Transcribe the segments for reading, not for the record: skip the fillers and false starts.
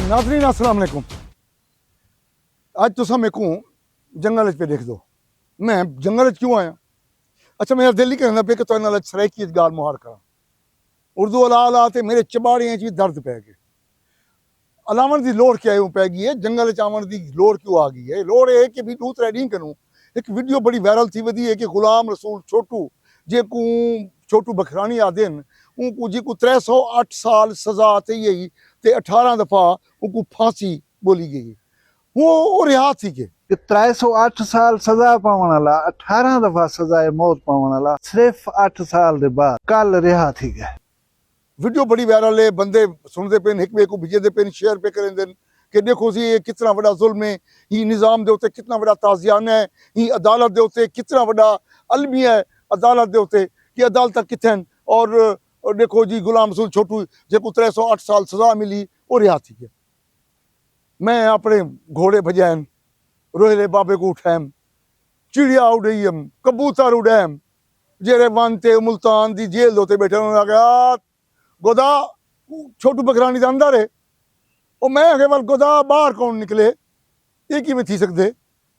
नाज़रीन अस्सलाम वालेकुम। आज तुसा मेरे को जंगल पे देख दो। मैं जंगल क्यों आया? अच्छा मेरा दिल ही कहना पे कि तुहाडे नाल सराइकी गाल मुहार करा। उर्दू अला ते मेरे चबाड़ियां च दर्द पै गए। अलावन की लोड़ क्या पै गई है? जंगल च आवन की लोड़ क्यों आ गई है? लोड़ है कि भी 2-3 ॾींहं करूं एक वीडियो बड़ी वायरल थी वधी है कि गुलाम रसूल छोटू जेको छोटू बखरानी आदन उनको जेको 308 साल सज़ा थी गई ते 18 दफ़ा उनको फांसी बोली गई वो रिहा थी के 308 साल सजा पावन वाला 18 दफा सजाए मौत पावन वाला सिर्फ 8 साल के बाद कल रिहा थी गए। वीडियो बड़ी वायरल है। बंदे सुनते पे एक वे को भेजते पे शेयर पे करें कि देखो जी ये कितना बड़ा जुल्म है, ये निज़ाम दे उत्ते कितना बड़ा ताज़ियाना है, ये अदालत दे उत्ते कितना बड़ा अलमिया है अदालत दे उत्ते कि अदालत कितने और देखो जी गुलाम रसूल छोटू जो 308 साल सजा मिली वो रिहा थी गया। मैं अपने घोड़े भजायन रोहिले बाबे को उठायम चिड़िया उड़ाईम कबूतर उड़ायम जेरे वन ते मुल्तान दी जेल दोते बैठे उन्होंने कहा गोदा छोटू बखरानी दे अंदर है और मैं आगे वाल गोदा बाहर कौन निकले ये कि में थी सकते।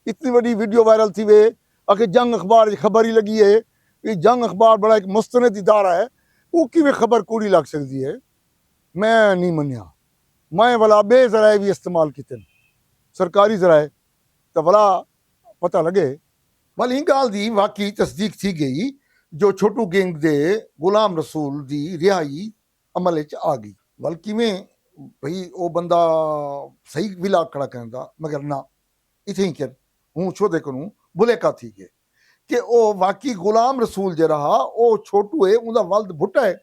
इतनी बड़ी वीडियो वायरल थी वे आखिर जंग अखबार खबर ही लगी है ये जंग अखबार बड़ा एक मुस्तनद इदारा है वो कि खबर कूड़ी लग सकती है। मैं नहीं मनिया मैं वाला बे जराए भी इस्तेमाल किते सरकारी जराए तो भला पता लगे वाल ही गाल दी वाकई तस्दीक थी गई जो छोटू गैंग दे गुलाम रसूल दी रिहाई अमल च आ गई। वाल किवें भाई वो बंदा सही विला खड़ा कहंदा मगर ना इथे ही कर हूँ छो दे करूँ बुलेका थी के कि वो वाकई गुलाम रसूल जो रहा वो छोटू है उनका वल्द भुट्टा है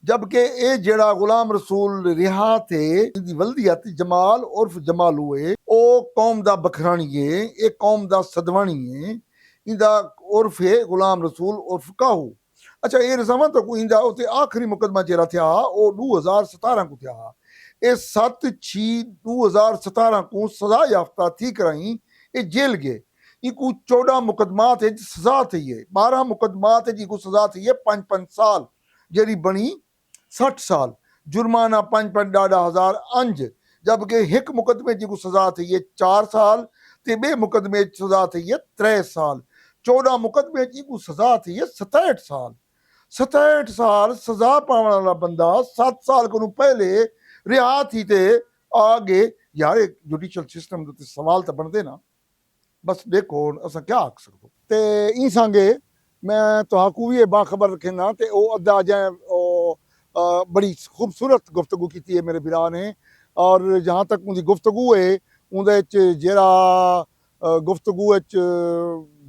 जबकि ये जड़ा गुलाम रसूल रिहा थे इनकी वल्दी आती जमाल उर्फ जमाल हुए ओ कौम दा बखरानी है ये कौम दा सदवानी है इंदा उर्फ है गुलाम रसूल उर्फ काहू। अच्छा ये रसावा तो कोई इंदा उते आखिरी मुकदमा जरा थिया ओ 2017 को थिया ये 7/6/2017 को सजा याफ्ता थी कराई ये जेल गए इनको 14 मुकदमात सजा थी है 12 मुकदमात जिनको सजा थी है 5-5 साल जड़ी बनी 60 साल जुर्माना 5,500 अंज जबकि एक मुकदमे जी को सजा थी है 4 साल ते बे मुकदमे सजा थी है 3 साल 14 मुकदमे जी को सजा थी है 67 साल 67 साल सजा पाने वाला बंदा 7 साल को पहले रिहा थी ते आगे यार जुडिशल सिस्टम के सवाल तो बनते ना बस देखो असा क्या आख सकते ते ई संगे मैं तो भी बाखबर रखना ते ओ अदा जाए बड़ी खूबसूरत गुफ्तगू की है मेरे बिरा ने और जहाँ तक उनकी गुफ्तगू है उन्हें जरा गुफ्तगू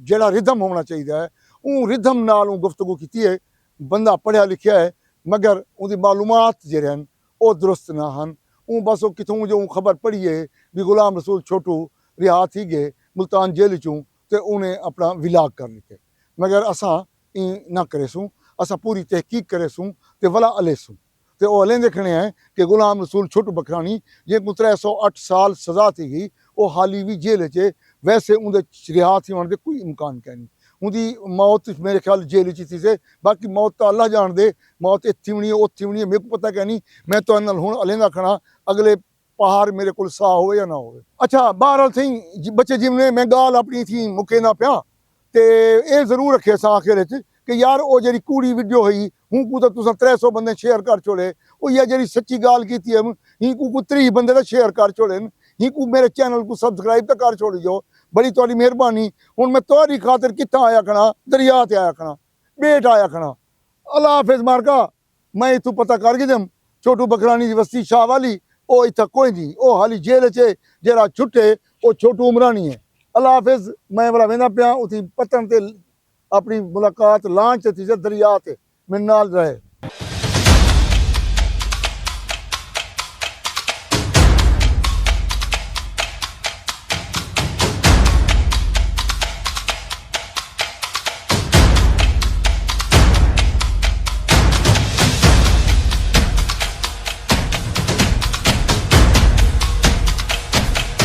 जरा रिदम होना चाहिए उन रिदम नाल गुफ्तगू की है। बंदा पढ़िया लिखिया है मगर उनकी मालूमात जड़े वो दुरुस्त ना हैं ऊँ बस वो कितों जो खबर पढ़ी है भी गुलाम रसूल छोटू रिहा थी गए मुल्तान जेल चूँ तो उन्हें अपना विलाग कर लिखे मगर असा ना करे सूँ असा पूरी तहकीक करे सूँ तो वला अले सूँ तो वो अलें देखने हैं कि गुलाम रसूल छोटू बखरानी जिनको 308 साल सजा थी गई वो हाली भी जेल च वैसे उनके रिहा थी होने कोई इम्कान क्या नहीं उनकी मौत मेरे ख्याल जेल च थी से बाकी मौत तो अल्लाह जान दे मौत इतनी होनी है उत्थी होनी है मेरे को पता क्या नहीं मैं तो हूँ अलेंदा खड़ा अगले पहाड़ मेरे को सा हो या ना हो। अच्छा बहरहाल सही बच्चे जिमने मैं गाल अपनी थी मुके ना पिया तो ये जरूर रखे सा आखिर कि यार वो जी कूड़ी वीडियो हुई हूँ को तो तुसा 300 बंदे शेयर कर छोड़े वो या जी सच्ची गाल की ही को 30 बंदे तो शेयर कर छोड़े ही को मेरे चैनल को सब्सक्राइब तो कर छोड़ी जो बड़ी थोड़ी मेहरबानी हूँ मैं तुहारी खातिर कितना आया खड़ा दरिया ते आया खड़ा बेट आया खड़ा अल्लाह हाफिज मारका मैं इतों पता कर गदम छोटू बखरानी की बस्ती शाह वाली वो इतना कोई नहीं वो हाली जेल च जरा छुट्टे वो छोटू उमरानी है। अल्लाह हाफिज मैं बड़ा वेंदा पिया उथी पतन ते अपनी मुलाकात लांच थी दरिया ते मेरे नाल रहे।